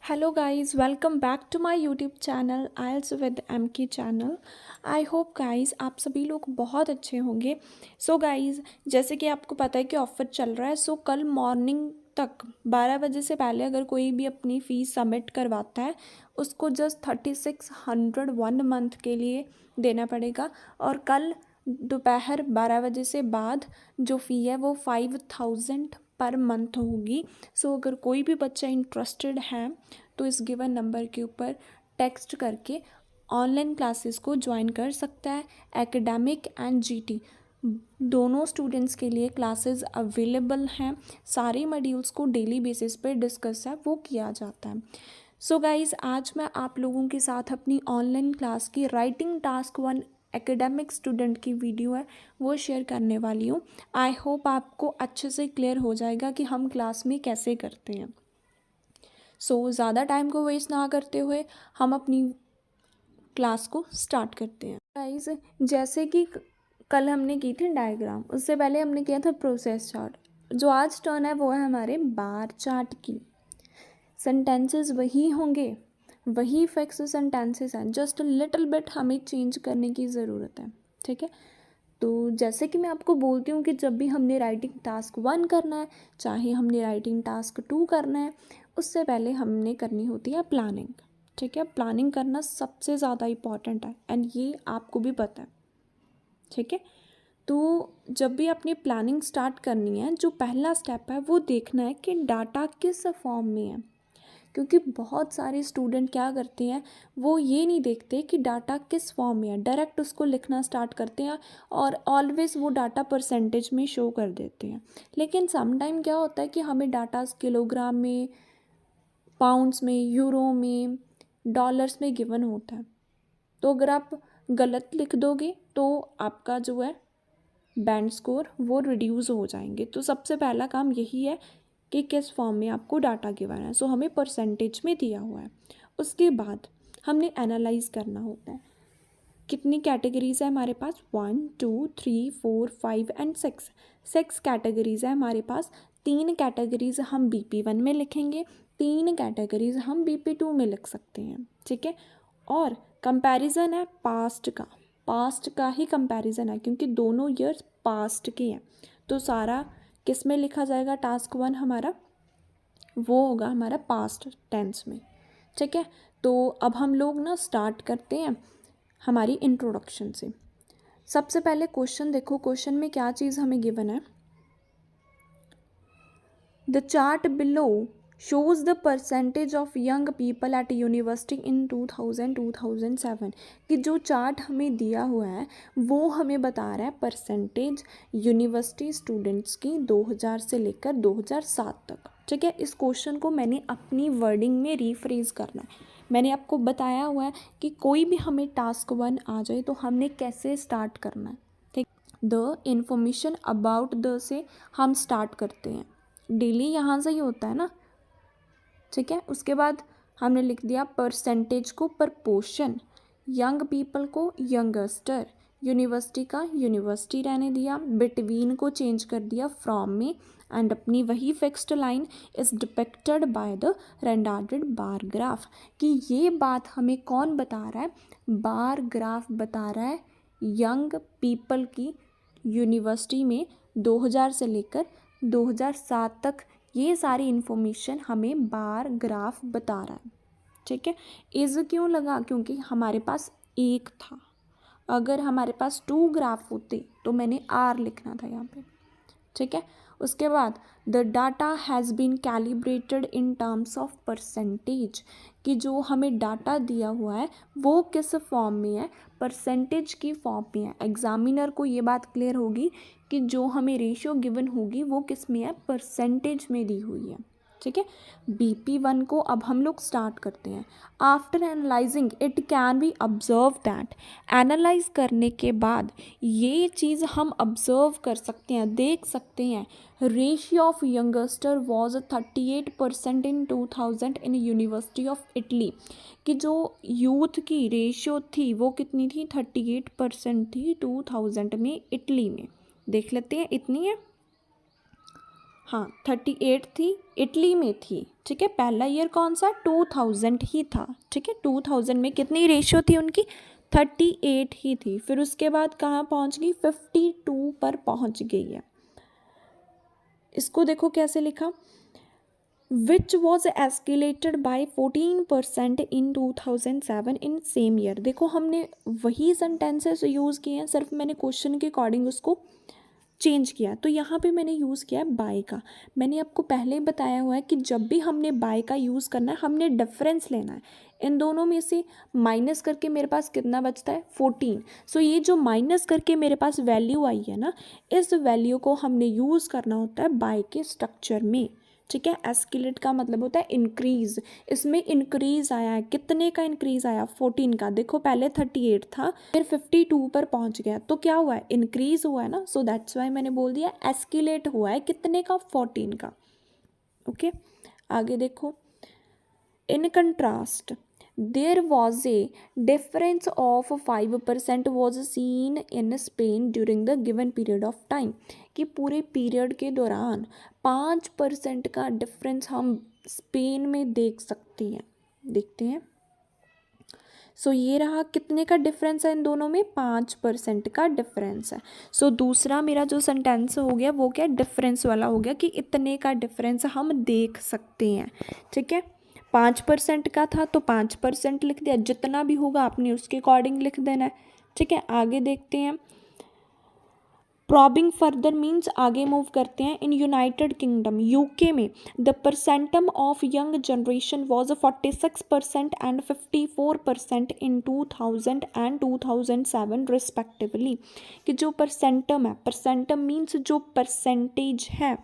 Hello guys, welcome back to my YouTube channel isles with MK channel. I hope guys आप सभी लोग बहुत अच्छे होंगे। सो गाइस, जैसे कि आपको पता है कि ऑफ़र चल रहा है, सो कल मॉर्निंग तक 12 बजे से पहले अगर कोई भी अपनी फ़ीस सबमिट करवाता है उसको जस्ट 3600 1 मंथ के लिए देना पड़ेगा। और कल दोपहर 12 बजे से बाद जो फ़ी है वो 5000 पर मंथ होगी। सो अगर कोई भी बच्चा इंटरेस्टेड है तो इस गिवन नंबर के ऊपर टेक्स्ट करके ऑनलाइन क्लासेस को ज्वाइन कर सकता है। एकेडमिक एंड जीटी दोनों स्टूडेंट्स के लिए क्लासेस अवेलेबल हैं। सारे मॉड्यूल्स को डेली बेसिस पे डिस्कस है वो किया जाता है। सो गाइज़, आज मैं आप लोगों के साथ अपनी ऑनलाइन क्लास की राइटिंग टास्क 1 एकेडमिक स्टूडेंट की वीडियो है वो शेयर करने वाली हूँ। आई होप आपको अच्छे से क्लियर हो जाएगा कि हम क्लास में कैसे करते हैं। सो ज़्यादा टाइम को वेस्ट ना करते हुए हम अपनी क्लास को स्टार्ट करते हैं। गाइस, जैसे कि कल हमने की थी डायग्राम, उससे पहले हमने किया था प्रोसेस चार्ट। जो आज टर्न है वो है हमारे बार चार्ट की। सेंटेंसेस वही होंगे, वही फिक्स सेंटेंसेस हैं, जस्ट लिटिल बिट हमें चेंज करने की ज़रूरत है। ठीक है, तो जैसे कि मैं आपको बोलती हूँ कि जब भी हमने राइटिंग टास्क 1 करना है, चाहे हमने राइटिंग टास्क 2 करना है, उससे पहले हमने करनी होती है प्लानिंग। ठीक है, प्लानिंग करना सबसे ज़्यादा इम्पॉर्टेंट है एंड ये आपको भी पता है। ठीक है, तो जब भी अपनी प्लानिंग स्टार्ट करनी है, जो पहला स्टेप है वो देखना है कि डाटा किस फॉर्म में है। क्योंकि बहुत सारे स्टूडेंट क्या करते हैं, वो ये नहीं देखते कि डाटा किस फॉर्म में है, डायरेक्ट उसको लिखना स्टार्ट करते हैं और ऑलवेज़ वो डाटा परसेंटेज में शो कर देते हैं। लेकिन सम टाइम क्या होता है कि हमें डाटा किलोग्राम में, पाउंड्स में, यूरो में, डॉलर्स में गिवन होता है। तो अगर आप गलत लिख दोगे तो आपका जो है बैंड स्कोर वो रिड्यूस हो जाएंगे। तो सबसे पहला काम यही है कि किस फॉर्म में आपको डाटा गिवन है। सो हमें परसेंटेज में दिया हुआ है। उसके बाद हमने एनालाइज करना होता है। कितनी कैटेगरीज है हमारे पास? 1 2 3 4 5 एंड 6 कैटेगरीज है हमारे पास। 3 कैटेगरीज हम BP1 में लिखेंगे, 3 कैटेगरीज हम BP2 में लिख सकते हैं। ठीक है, और कंपैरिजन है पास्ट का ही कंपैरिजन है क्योंकि दोनों ईयर्स पास्ट के हैं। तो सारा किस में लिखा जाएगा? टास्क 1 हमारा वो होगा हमारा पास्ट टेंस में। ठीक है, तो अब हम लोग ना स्टार्ट करते हैं हमारी इंट्रोडक्शन से। सबसे पहले क्वेश्चन देखो, क्वेश्चन में क्या चीज़ हमें गिवन है। The chart below shows the percentage of young people at university in 2007। कि जो चार्ट हमें दिया हुआ है वो हमें बता रहा है परसेंटेज यूनिवर्सिटी स्टूडेंट्स की 2000 से लेकर 2007 तक। ठीक है, इस क्वेश्चन को मैंने अपनी वर्डिंग में रीफ्रेज करना है। मैंने आपको बताया हुआ है कि कोई भी हमें टास्क 1 आ जाए तो हमने कैसे स्टार्ट करना है। ठीक, द इंफॉर्मेशन अबाउट द से हम स्टार्ट करते हैं। डेली यहाँ से ही होता है ना। ठीक है, उसके बाद हमने लिख दिया परसेंटेज को प्रपोर्शन, यंग पीपल को यंगस्टर, यूनिवर्सिटी का यूनिवर्सिटी रहने दिया, बिटवीन को चेंज कर दिया फ्रॉम में, एंड अपनी वही fixed line is depicted by the rendered bar graph. कि ये बात हमें कौन बता रहा है? बार ग्राफ बता रहा है यंग पीपल की यूनिवर्सिटी में 2000 से लेकर 2007 तक। ये सारी इन्फॉर्मेशन हमें बार ग्राफ बता रहा है। ठीक है, इज क्यों लगा? क्योंकि हमारे पास एक था। अगर हमारे पास 2 ग्राफ होते तो मैंने आर लिखना था यहाँ पे। ठीक है, उसके बाद the data has been calibrated in terms of percentage. कि जो हमें डाटा दिया हुआ है वो किस फॉर्म में है? परसेंटेज की फॉर्म में है। एग्जामिनर को ये बात क्लियर होगी कि जो हमें रेशियो गिवन होगी वो किस में है? परसेंटेज में दी हुई है। ठीक है, BP1 को अब हम लोग स्टार्ट करते हैं। After analysing it can be observe that. Analyse करने के बाद ये चीज़ हम ऑब्जर्व कर सकते हैं, देख सकते हैं। Ratio of youngster was 38% in 2000 in university of Italy. कि जो यूथ की रेशियो थी वो कितनी थी? 38% थी 2000 में इटली में। देख लेते हैं, इतनी है। हाँ 38 थी, इटली में थी, ठीक है। पहला ईयर कौन सा, 2000 ही था, ठीक है। 2000 में कितनी रेशियो थी उनकी, 38 ही थी। फिर उसके बाद कहाँ पहुँच गई, 52 पर पहुँच गई है। इसको देखो कैसे लिखा, which was escalated by 14% in 2007 in same year. देखो हमने वही सेंटेंसेस यूज़ किए हैं, सिर्फ मैंने क्वेश्चन के अकॉर्डिंग उसको चेंज किया। तो यहाँ पे मैंने यूज़ किया है बाय का। मैंने आपको पहले बताया हुआ है कि जब भी हमने बाय का यूज़ करना है, हमने डिफरेंस लेना है। इन दोनों में से माइनस करके मेरे पास कितना बचता है, 14। सो ये जो माइनस करके मेरे पास वैल्यू आई है ना, इस वैल्यू को हमने यूज़ करना होता है बाय के स्ट्रक्चर में, ठीक है। एस्केलेट का मतलब होता है इंक्रीज। इसमें इंक्रीज आया है, कितने का इंक्रीज आया, 14 का। देखो पहले 38 था, फिर 52 पर पहुंच गया, तो क्या हुआ है, इंक्रीज हुआ है ना। सो दैट्स वाई मैंने बोल दिया एस्केलेट हुआ है, कितने का, 14 का। ओके आगे देखो, in contrast there was a difference of 5% was seen in Spain during the given period of time. कि पूरे पीरियड के दौरान 5% का डिफरेंस हम स्पेन में देख सकते हैं, देखते हैं। सो ये रहा, कितने का डिफरेंस है इन दोनों में, 5% का डिफरेंस है। सो दूसरा मेरा जो सेंटेंस हो गया वो क्या, डिफरेंस वाला हो गया, कि इतने का डिफरेंस हम देख सकते हैं, ठीक है। 5% का था तो 5% लिख दिया, जितना भी होगा आपने उसके अकॉर्डिंग लिख देना है, ठीक है। आगे देखते हैं, प्रॉबिंग फर्दर मीन्स आगे मूव करते हैं। इन यूनाइटेड किंगडम यूके में the percentum of young generation was 46% and 54% in 2000 and 2007 respectively. कि जो परसेंटम है, परसेंटम मीन्स जो परसेंटेज है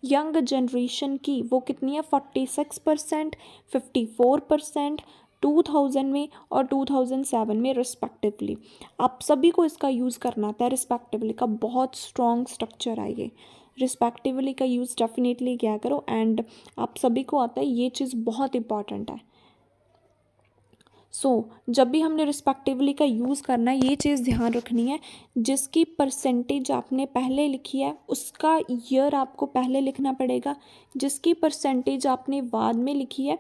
यंग जनरेशन की, वो कितनी है, 46%, 54%, 2000 में और 2007 में रिस्पेक्टिवली। आप सभी को इसका यूज़ करना आता है, रिस्पेक्टिवली का बहुत स्ट्रॉन्ग स्ट्रक्चर है ये। रिस्पेक्टिवली का यूज़ डेफिनेटली किया करो, एंड आप सभी को आता है, ये चीज़ बहुत इंपॉर्टेंट है। जब भी हमने रिस्पेक्टिवली का यूज़ करना है, ये चीज़ ध्यान रखनी है, जिसकी परसेंटेज आपने पहले लिखी है उसका ईयर आपको पहले लिखना पड़ेगा, जिसकी परसेंटेज आपने बाद में लिखी है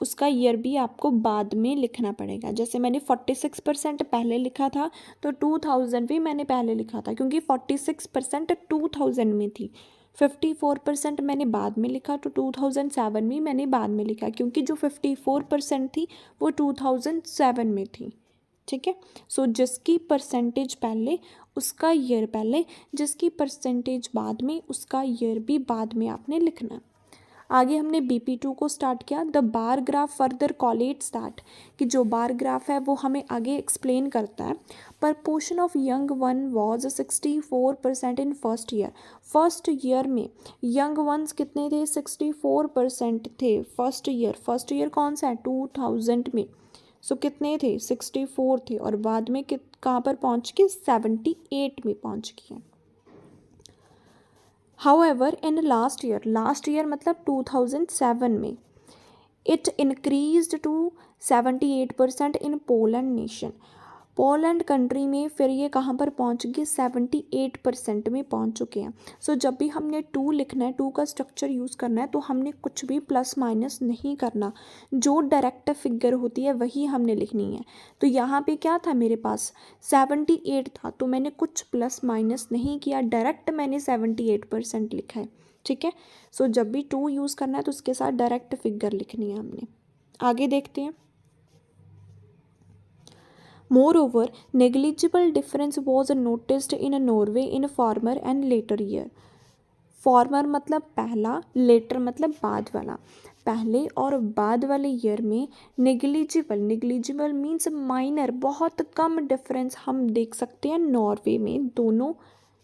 उसका ईयर भी आपको बाद में लिखना पड़ेगा। जैसे मैंने 46% पहले लिखा था, तो 2000 भी मैंने पहले लिखा था, क्योंकि 46% 2000 में थी। 54% मैंने बाद में लिखा, तो 2007 में मैंने बाद में लिखा, क्योंकि जो 54% थी वो 2007 में थी, ठीक है। जिसकी परसेंटेज पहले उसका ईयर पहले, जिसकी परसेंटेज बाद में उसका ईयर भी बाद में आपने लिखना है। आगे हमने BP2 को स्टार्ट किया, the bar graph further collates that. कि जो बार ग्राफ है वो हमें आगे एक्सप्लेन करता है। Proportion of young one was 64% in first year. First year में यंग वंस कितने थे, 64% थे फर्स्ट ईयर। फर्स्ट ईयर कौन सा है, 2000 में। कितने थे, 64 थे, और बाद में कहाँ पर पहुँच के, 78 में पहुँच गए। However, in last year मतलब 2007 में it increased to 78% in Poland nation। Poland country में फिर ये कहाँ पर पहुँच गए, 78% में पहुँच चुके हैं। जब भी हमने 2 लिखना है, 2 का स्ट्रक्चर यूज़ करना है, तो हमने कुछ भी प्लस माइनस नहीं करना, जो डायरेक्ट फिगर होती है वही हमने लिखनी है। तो यहाँ पे क्या था, मेरे पास 78 था, तो मैंने कुछ प्लस माइनस नहीं किया, डायरेक्ट मैंने 78% लिखा है, ठीक है। जब भी 2 यूज़ करना है तो उसके साथ डायरेक्ट फिगर लिखनी है हमने। आगे देखते हैं, Moreover, negligible difference was noticed in Norway in former and later year। Farmer मतलब पहला, लेटर मतलब बाद वाला। पहले और बाद वाले ईयर में नेग्लिजिबल मीन्स माइनर, बहुत कम डिफरेंस हम देख सकते हैं नॉर्वे में दोनों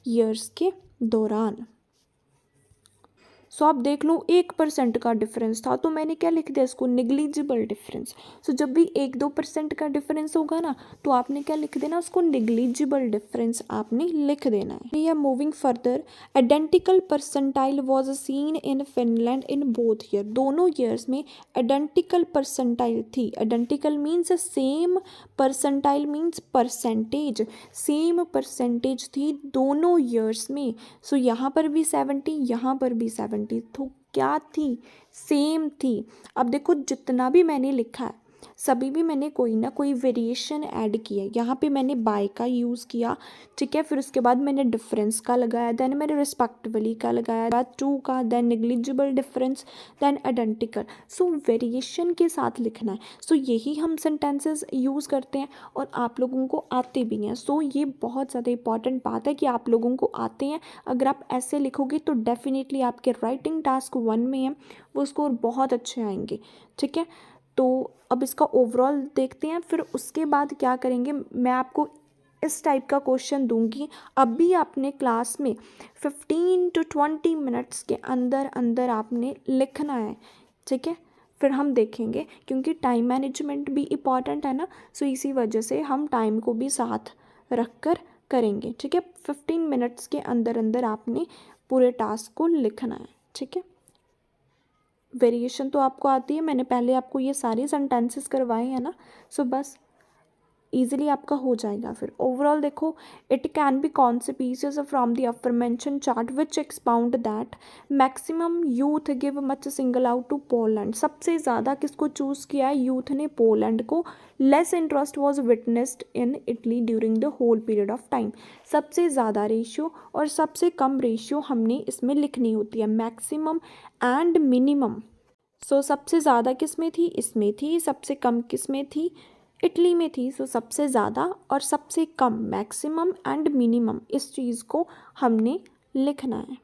ईयर्स के दौरान। आप देख लो 1% का डिफरेंस था, तो मैंने क्या लिख दिया इसको, निग्लिजिबल डिफरेंस। जब भी 1-2% का डिफरेंस होगा ना, तो आपने क्या लिख देना, उसको निग्लिजिबल डिफरेंस आपने लिख देना है। या moving further, identical percentile was seen in Finland in both year. दोनों ईयर्स में आइडेंटिकल परसेंटाइल थी। Identical means same, percentile means percentage, same percentage थी दोनों ईयर्स में। यहाँ पर भी 70, यहाँ पर भी 70, 20 तो क्या थी, सेम थी। अब देखो जितना भी मैंने लिखा है सभी भी मैंने कोई ना कोई वेरिएशन ऐड किया है। यहाँ पे मैंने बाय का यूज़ किया, ठीक है, फिर उसके बाद मैंने डिफरेंस का लगाया, देन मैंने रिस्पेक्टिवली का लगाया, बाद टू का, then negligible difference, then identical. So variation के साथ लिखना है। सो यही हम सेंटेंसेस यूज़ करते हैं और आप लोगों को आते भी हैं। सो ये बहुत ज़्यादा इंपॉर्टेंट बात है कि आप लोगों को आते हैं। अगर आप ऐसे लिखोगे तो डेफिनेटली आपके राइटिंग टास्क 1 में है वो स्कोर बहुत अच्छे आएंगे, ठीक है। तो अब इसका ओवरऑल देखते हैं, फिर उसके बाद क्या करेंगे, मैं आपको इस टाइप का क्वेश्चन दूंगी। अभी आपने क्लास में 15 to 20 मिनट्स के अंदर अंदर आपने लिखना है, ठीक है। फिर हम देखेंगे, क्योंकि टाइम मैनेजमेंट भी इम्पॉर्टेंट है ना, सो इसी वजह से हम टाइम को भी साथ रख कर करेंगे, ठीक है। 15 मिनट्स के अंदर अंदर आपने पूरे टास्क को लिखना है, ठीक है। वेरिएशन तो आपको आती है, मैंने पहले आपको ये सारे सेंटेंसेस करवाए हैं ना, सो बस ईजिली आपका हो जाएगा। फिर ओवरऑल देखो, इट कैन बी कौन से pieces from the affirmation chart which expound that maximum youth give much single out to Poland. सबसे ज़्यादा किसको चूज़ किया है, यूथ ने पोलैंड को। Less interest was witnessed in Italy during the whole period of time. सबसे ज़्यादा ratio और सबसे कम रेशियो हमने इसमें लिखनी होती है, मैक्सिमम एंड मिनिमम। सो सबसे ज़्यादा किस में थी, इसमें थी, सबसे कम किस में थी, इटली में थी। सो सबसे ज़्यादा और सबसे कम, मैक्सिमम एंड मिनिमम, इस चीज़ को हमने लिखना है।